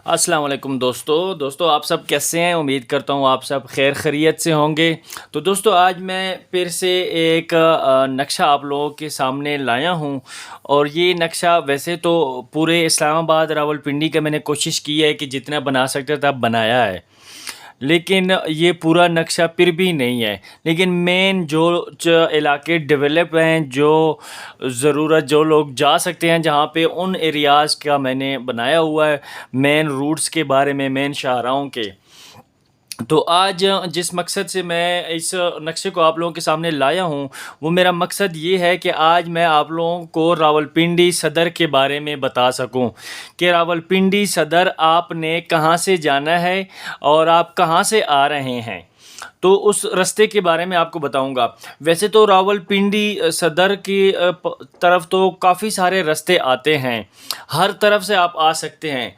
अस्सलाम वालेकुम दोस्तों आप सब कैसे हैं। उम्मीद करता हूँ आप सब खैर खैरियत से होंगे। तो दोस्तों आज मैं फिर से एक नक्शा आप लोगों के सामने लाया हूँ और ये नक्शा वैसे तो पूरे इस्लामाबाद रावलपिंडी का मैंने कोशिश की है कि जितना बना सकता था बनाया है, लेकिन ये पूरा नक्शा फिर भी नहीं है। लेकिन मेन जो इलाके डेवलप हैं, जो ज़रूरत जो लोग जा सकते हैं जहाँ पे, उन एरियाज़ का मैंने बनाया हुआ है, मेन रूट्स के बारे में, मेन शाहराहों के। तो आज जिस मकसद से मैं इस नक्शे को आप लोगों के सामने लाया हूँ, वो मेरा मकसद ये है कि आज मैं आप लोगों को रावलपिंडी सदर के बारे में बता सकूँ कि रावलपिंडी सदर आपने कहाँ से जाना है और आप कहाँ से आ रहे हैं। तो उस रास्ते के बारे में आपको बताऊंगा। वैसे तो रावलपिंडी सदर की तरफ तो काफ़ी सारे रास्ते आते हैं, हर तरफ से आप आ सकते हैं,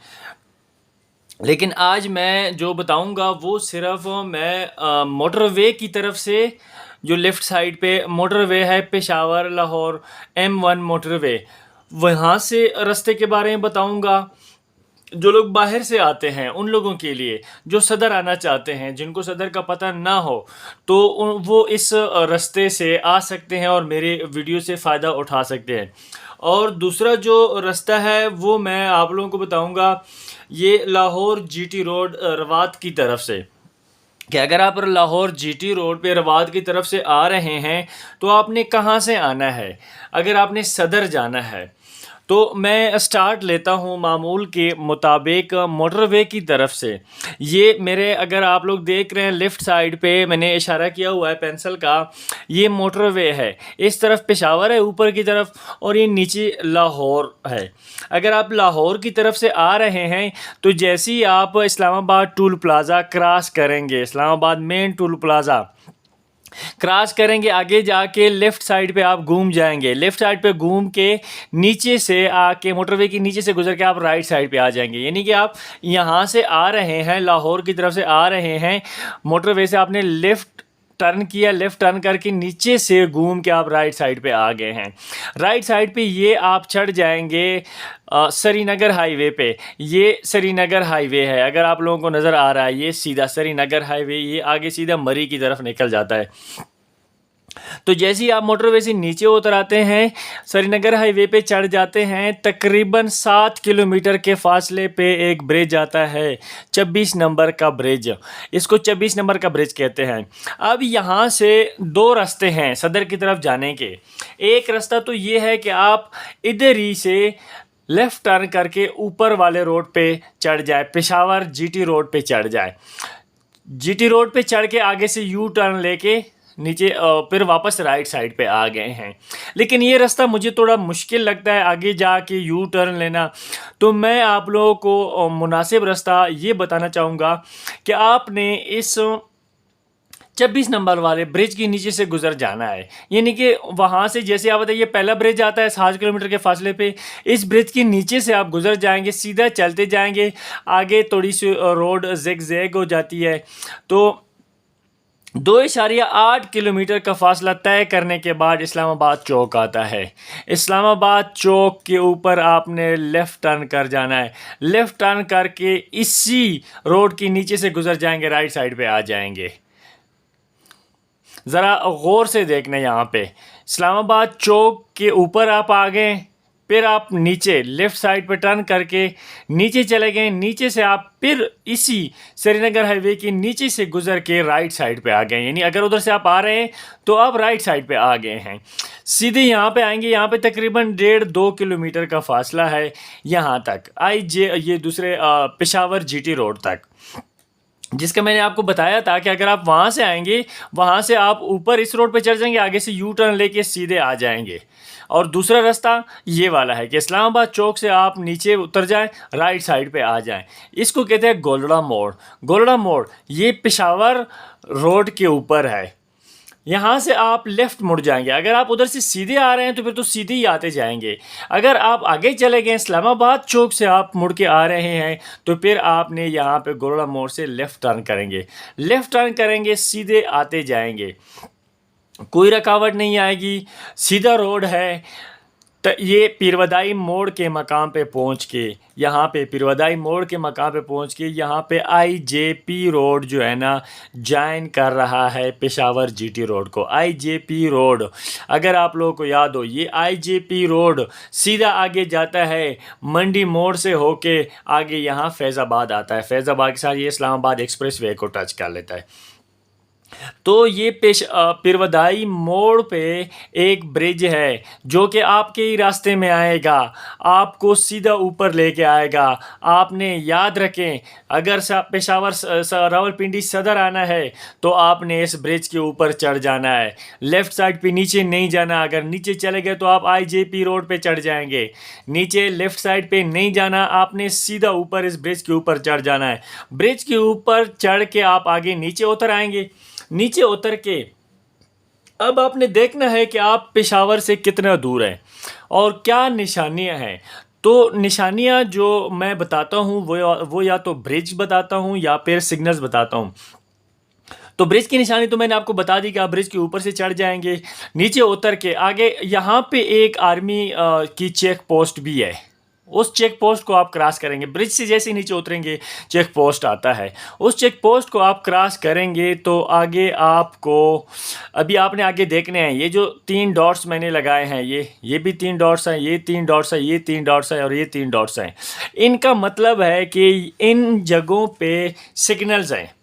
लेकिन आज मैं जो बताऊंगा वो सिर्फ मैं मोटरवे की तरफ से, जो लेफ़्ट साइड पे मोटरवे है पेशावर लाहौर M1 मोटरवे, वहाँ से रास्ते के बारे में बताऊंगा। जो लोग बाहर से आते हैं उन लोगों के लिए, जो सदर आना चाहते हैं, जिनको सदर का पता ना हो, तो वो इस रास्ते से आ सकते हैं और मेरे वीडियो से फ़ायदा उठा सकते हैं। और दूसरा जो रास्ता है वो मैं आप लोगों को बताऊंगा, ये लाहौर GT रोड रवात की तरफ से, कि अगर आप लाहौर GT रोड पे रवात की तरफ से आ रहे हैं तो आपने कहाँ से आना है। अगर आपने सदर जाना है तो मैं स्टार्ट लेता हूँ मामूल के मुताबिक मोटरवे की तरफ से। ये मेरे, अगर आप लोग देख रहे हैं लेफ़्ट साइड पे मैंने इशारा किया हुआ है पेंसिल का, ये मोटरवे है। इस तरफ पेशावर है ऊपर की तरफ और ये नीचे लाहौर है। अगर आप लाहौर की तरफ से आ रहे हैं तो जैसे ही आप इस्लामाबाद टूल प्लाज़ा क्रॉस करेंगे, Islamabad main tool plaza cross करेंगे, आगे जाके लेफ़्ट साइड पे आप घूम जाएंगे। लेफ़्ट साइड पे घूम के नीचे से आके मोटरवे के नीचे से गुजर के आप राइट साइड पे आ जाएंगे। यानी कि आप यहाँ से आ रहे हैं, लाहौर की तरफ से आ रहे हैं, मोटरवे से आपने लेफ़्ट टर्न किया, लेफ़्ट टर्न करके नीचे से घूम के आप राइट साइड पे आ गए हैं। राइट साइड पे ये आप चढ़ जाएंगे श्रीनगर हाईवे पे। ये श्रीनगर हाईवे है, अगर आप लोगों को नज़र आ रहा है, ये सीधा श्रीनगर हाईवे, ये आगे सीधा मरी की तरफ निकल जाता है। तो जैसे ही आप मोटरवे से नीचे उतर आते हैं, श्रीनगर हाईवे पे चढ़ जाते हैं, तकरीबन 7 किलोमीटर के फासले पे एक ब्रिज आता है, 26 नंबर का ब्रिज। इसको 26 नंबर का ब्रिज कहते हैं। अब यहाँ से दो रास्ते हैं सदर की तरफ जाने के। एक रास्ता तो ये है कि आप इधर ही से लेफ़्ट टर्न करके ऊपर वाले रोड पे चढ़ जाए, पेशावर GT रोड पे चढ़ जाए। GT रोड पे चढ़ के आगे से यू टर्न लेके नीचे फिर वापस राइट साइड पे आ गए हैं। लेकिन ये रास्ता मुझे थोड़ा मुश्किल लगता है आगे जाके यू टर्न लेना, तो मैं आप लोगों को मुनासिब रास्ता ये बताना चाहूँगा कि आपने इस 26 नंबर वाले ब्रिज के नीचे से गुजर जाना है। यानी कि वहाँ से जैसे आप बताइए, पहला ब्रिज आता है 7 किलोमीटर के फासले पे, इस ब्रिज के नीचे से आप गुजर जाएंगे, सीधा चलते जाएंगे, आगे थोड़ी सी रोड ज़िग-ज़ैग हो जाती है। तो 2.8 किलोमीटर का फासला तय करने के बाद इस्लामाबाद चौक आता है। इस्लामाबाद चौक के ऊपर आपने लेफ़्ट टर्न कर जाना है। लेफ़्ट टर्न करके इसी रोड के नीचे से गुजर जाएंगे, राइट साइड पे आ जाएंगे। ज़रा गौर से देखना, यहाँ पे इस्लामाबाद चौक के ऊपर आप आ गए, फिर आप नीचे लेफ़्ट साइड पे टर्न करके नीचे चले गए, नीचे से आप फिर इसी श्रीनगर हाईवे के नीचे से गुजर के राइट साइड पे आ गए। यानी अगर उधर से आप आ रहे हैं तो आप राइट साइड पे आ गए हैं, सीधे यहाँ पे आएंगे। यहाँ पे तकरीबन 1.5-2 किलोमीटर का फासला है यहाँ तक, ये दूसरे पेशावर GT रोड तक, जिसका मैंने आपको बताया था कि अगर आप वहाँ से आएंगे, वहाँ से आप ऊपर इस रोड पे चढ़ जाएंगे, आगे से यू टर्न लेके सीधे आ जाएंगे। और दूसरा रास्ता ये वाला है कि इस्लामाबाद चौक से आप नीचे उतर जाएं, राइट साइड पे आ जाएं। इसको कहते हैं गोलड़ा मोड़। गोलड़ा मोड़ ये पेशावर रोड के ऊपर है। यहाँ से आप लेफ़्ट मुड़ जाएंगे। अगर आप उधर से सीधे आ रहे हैं तो फिर तो सीधे ही आते जाएंगे। अगर आप आगे चले गए, इस्लामाबाद चौक से आप मुड़ के आ रहे हैं, तो फिर आपने यहाँ पे गोलड़ा मोड़ से लेफ़्ट टर्न करेंगे। लेफ़्ट टर्न करेंगे, सीधे आते जाएंगे, कोई रुकावट नहीं आएगी, सीधा रोड है। ये पीरवदाई मोड़ के मकाम पे पहुंच के, यहाँ पे पीरवदाई मोड़ के मकाम पे पहुंच के यहाँ पे आईजेपी रोड जो है ना ज्वाइन कर रहा है पेशावर जीटी रोड को। आईजेपी रोड, अगर आप लोगों को याद हो, ये आईजेपी रोड सीधा आगे जाता है मंडी मोड़ से होके आगे यहाँ फैज़ाबाद आता है। फैज़ाबाद के साथ ये इस्लामाबाद एक्सप्रेस वे को टच कर लेता है। तो ये पीरवदाई मोड़ पे एक ब्रिज है जो कि आपके ही रास्ते में आएगा, आपको सीधा ऊपर लेके आएगा। आपने याद रखें, अगर पेशावर रावलपिंडी सदर आना है तो आपने इस ब्रिज के ऊपर चढ़ जाना है, लेफ़्ट साइड पे नीचे नहीं जाना। अगर नीचे चले गए तो आप आईजेपी रोड पे चढ़ जाएंगे, नीचे लेफ़्ट साइड पे नहीं जाना, आपने सीधा ऊपर इस ब्रिज के ऊपर चढ़ जाना है। ब्रिज के ऊपर चढ़ के आप आगे नीचे उतर आएंगे। नीचे उतर के अब आपने देखना है कि आप पेशावर से कितना दूर हैं और क्या निशानियां हैं। तो निशानियां जो मैं बताता हूं वो या तो ब्रिज बताता हूं या फिर सिग्नल्स बताता हूं। तो ब्रिज की निशानी तो मैंने आपको बता दी कि आप ब्रिज के ऊपर से चढ़ जाएंगे। नीचे उतर के आगे यहाँ पे एक आर्मी की चेक पोस्ट भी है, उस चेक पोस्ट को आप क्रॉस करेंगे। ब्रिज से जैसे ही नीचे उतरेंगे चेक पोस्ट आता है, उस चेक पोस्ट को आप क्रॉस करेंगे तो आगे आपको, अभी आपने आगे देखने हैं, ये जो 3 डॉट्स मैंने लगाए हैं, ये भी 3 डॉट्स हैं, ये 3 डॉट्स हैं, ये 3 डॉट्स हैं और ये 3 डॉट्स हैं। इनका मतलब है कि इन जगहों पे सिग्नल्स हैं।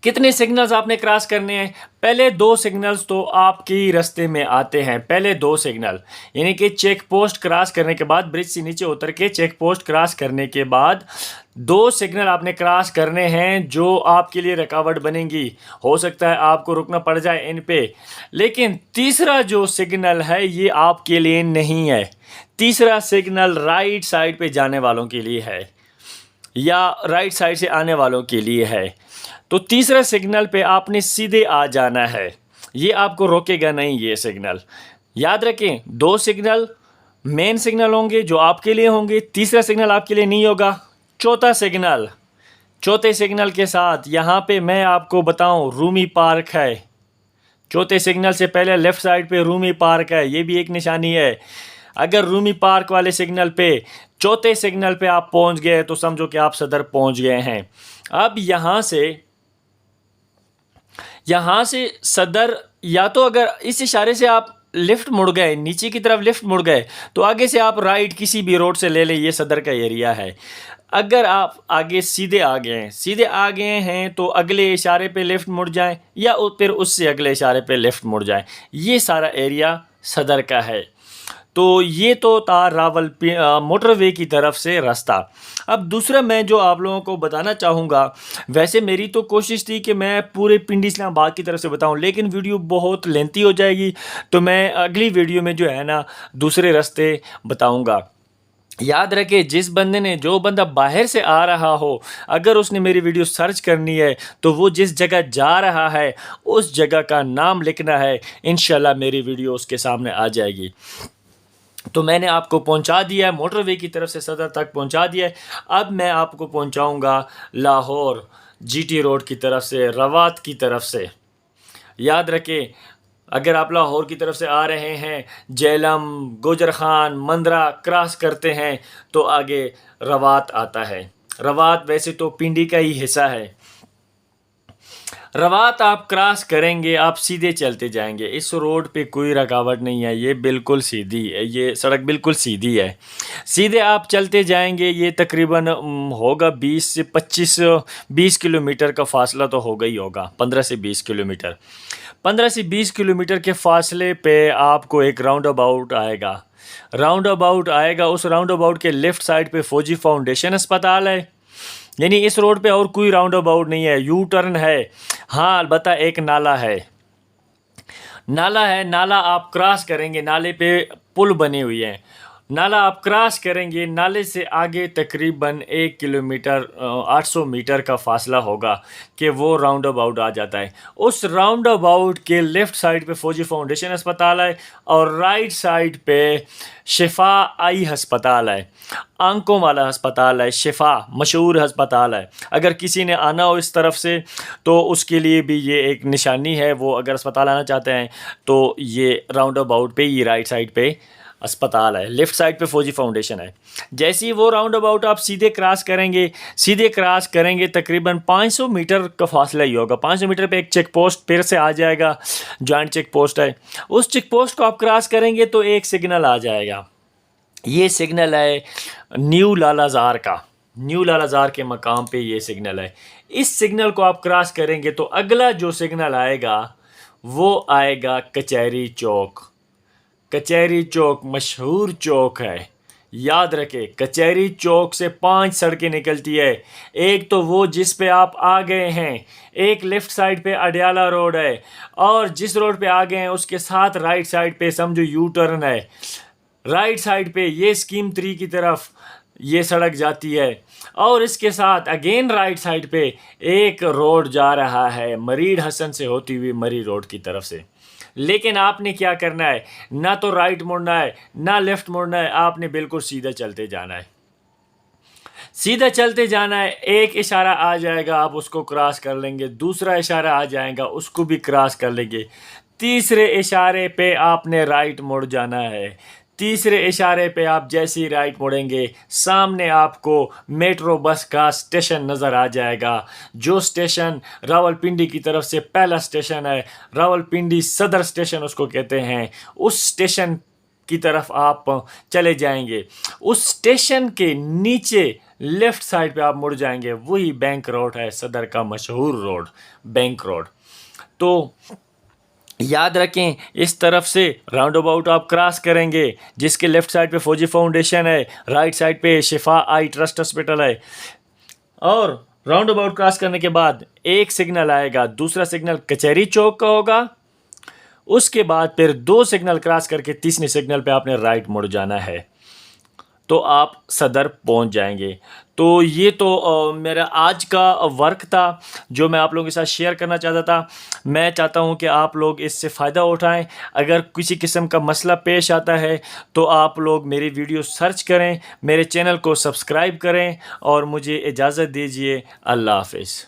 कितने सिग्नल्स आपने क्रॉस करने हैं? पहले 2 सिग्नल्स तो आपके रास्ते में आते हैं, पहले 2 सिग्नल, यानी कि चेक पोस्ट क्रॉस करने के बाद, ब्रिज से नीचे उतर के चेक पोस्ट क्रॉस करने के बाद 2 सिग्नल आपने क्रॉस करने हैं जो आपके लिए रुकावट बनेंगी। हो सकता है आपको रुकना पड़ जाए इन पे, लेकिन तीसरा जो सिग्नल है ये आपके लिए नहीं है। तीसरा सिग्नल राइट साइड पे जाने वालों के लिए है या राइट साइड से आने वालों के लिए है। तो तीसरा सिग्नल पे आपने सीधे आ जाना है, ये आपको रोकेगा नहीं ये सिग्नल। याद रखें, 2 सिग्नल मेन सिग्नल होंगे जो आपके लिए होंगे, तीसरा सिग्नल आपके लिए नहीं होगा। चौथे सिग्नल के साथ यहाँ पे मैं आपको बताऊं, रूमी पार्क है। चौथे सिग्नल से पहले लेफ़्ट साइड पे रूमी पार्क है, ये भी एक निशानी है। अगर रूमी पार्क वाले सिग्नल पे, चौथे सिग्नल पे आप पहुंच गए तो समझो कि आप सदर पहुंच गए हैं। अब यहाँ से सदर, या तो अगर इस इशारे से आप लेफ़्ट मुड़ गए, नीचे की तरफ लेफ़्ट मुड़ गए, तो आगे से आप राइट किसी भी रोड से ले लें, ये सदर का एरिया है। अगर आप आगे सीधे आ गए हैं तो अगले इशारे पे लेफ़्ट मुड़ जाएं या फिर उससे अगले इशारे पे लेफ़्ट मुड़ जाएं, ये सारा एरिया सदर का है। तो ये तो था मोटरवे की तरफ से रास्ता। अब दूसरा मैं जो आप लोगों को बताना चाहूँगा, वैसे मेरी तो कोशिश थी कि मैं पूरे पिंडी इस्लामाबाद की तरफ से बताऊँ, लेकिन वीडियो बहुत लेंथी हो जाएगी, तो मैं अगली वीडियो में जो है ना दूसरे रास्ते बताऊँगा। याद रखे, जो बंदा बाहर से आ रहा हो, अगर उसने मेरी वीडियो सर्च करनी है तो वो जिस जगह जा रहा है उस जगह का नाम लिखना है, इंशाल्लाह मेरी वीडियो उसके सामने आ जाएगी। तो मैंने आपको पहुंचा दिया है, मोटरवे की तरफ से सदर तक पहुंचा दिया है। अब मैं आपको पहुंचाऊंगा लाहौर जीटी रोड की तरफ से, रवात की तरफ से। याद रखें, अगर आप लाहौर की तरफ से आ रहे हैं, जेलम, गुजर खान, मंदरा क्रॉस करते हैं तो आगे रवात आता है। रवात वैसे तो पिंडी का ही हिस्सा है। रवात आप क्रॉस करेंगे, आप सीधे चलते जाएंगे, इस रोड पे कोई रुकावट नहीं है, ये बिल्कुल सीधी है, ये सड़क बिल्कुल सीधी है। सीधे आप चलते जाएंगे, ये तकरीबन होगा 20 किलोमीटर का फासला तो होगा ही होगा, 15 से 20 किलोमीटर। 15 से 20 किलोमीटर के फासले पे आपको एक राउंड अबाउट आएगा। उस राउंड अबाउट के लेफ़्ट साइड पे फौजी फाउंडेशन अस्पताल है, यानी इस रोड पे और कोई राउंड अबाउट नहीं है, यू टर्न है। हाँ, अलबत्ता एक नाला है, नाला आप क्रॉस करेंगे, नाले पे पुल बने हुए हैं, नाला आप क्रॉस करेंगे, नाले से आगे तकरीबन 1 किलोमीटर 800 मीटर का फासला होगा कि वो राउंड अबाउट आ जाता है। उस राउंड अबाउट के लेफ़्ट साइड पे फौजी फाउंडेशन अस्पताल है और राइट साइड पे शिफा आई अस्पताल है, आंखों वाला अस्पताल है, शिफा मशहूर अस्पताल है। अगर किसी ने आना हो इस तरफ से तो उसके लिए भी ये एक निशानी है, वो अगर अस्पताल आना चाहते हैं तो ये राउंड अबाउट पे, ये राइट साइड पे अस्पताल है, लेफ़्ट साइड पे फौजी फाउंडेशन है। जैसे ही वो राउंड अबाउट आप सीधे क्रॉस करेंगे तकरीबन 500 मीटर का फासला ही होगा। 500 मीटर पे एक चेक पोस्ट फिर से आ जाएगा, जॉइंट चेक पोस्ट है। उस चेक पोस्ट को आप क्रॉस करेंगे तो एक सिग्नल आ जाएगा। ये सिग्नल है न्यू लालाज़ार का, न्यू लालाज़ार के मकाम पे ये सिग्नल है। इस सिग्नल को आप क्रॉस करेंगे तो अगला जो सिग्नल आएगा वो आएगा कचहरी चौक। कचहरी चौक मशहूर चौक है, याद रखें। कचहरी चौक से 5 सड़कें निकलती है। एक तो वो जिस पे आप आ गए हैं, एक लेफ़्ट साइड पे अडयाला रोड है, और जिस रोड पे आ गए हैं उसके साथ राइट साइड पे समझो यू टर्न है। राइट साइड पे ये स्कीम 3 की तरफ ये सड़क जाती है, और इसके साथ अगेन राइट साइड पे एक रोड जा रहा है मरीड हसन से होती हुई मरी रोड की तरफ से। लेकिन आपने क्या करना है, ना तो राइट मुड़ना है ना लेफ़्ट मुड़ना है, आपने बिल्कुल सीधा चलते जाना है। सीधा चलते जाना है, एक इशारा आ जाएगा आप उसको क्रॉस कर लेंगे, दूसरा इशारा आ जाएगा उसको भी क्रॉस कर लेंगे, तीसरे इशारे पे आपने राइट मुड़ जाना है। तीसरे इशारे पे आप जैसे ही राइट मुड़ेंगे सामने आपको मेट्रो बस का स्टेशन नज़र आ जाएगा, जो स्टेशन रावलपिंडी की तरफ से पहला स्टेशन है। रावलपिंडी सदर स्टेशन उसको कहते हैं। उस स्टेशन की तरफ आप चले जाएंगे। उस स्टेशन के नीचे लेफ़्ट साइड पे आप मुड़ जाएंगे, वही बैंक रोड है, सदर का मशहूर रोड बैंक रोड। तो याद रखें, इस तरफ से राउंड अबाउट आप क्रॉस करेंगे जिसके लेफ़्ट साइड पे फौजी फाउंडेशन है, राइट साइड पे शिफा आई ट्रस्ट हॉस्पिटल है, और राउंड अबाउट क्रॉस करने के बाद एक सिग्नल आएगा, दूसरा सिग्नल कचहरी चौक का होगा। उसके बाद फिर 2 सिग्नल क्रॉस करके तीसरे सिग्नल पे आपने राइट मुड़ जाना है, तो आप सदर पहुंच जाएंगे। तो ये तो मेरा आज का वर्क था जो मैं आप लोगों के साथ शेयर करना चाहता था। मैं चाहता हूं कि आप लोग इससे फ़ायदा उठाएं। अगर किसी किस्म का मसला पेश आता है तो आप लोग मेरी वीडियो सर्च करें, मेरे चैनल को सब्सक्राइब करें, और मुझे इजाज़त दीजिए। अल्लाह हाफ़िज़।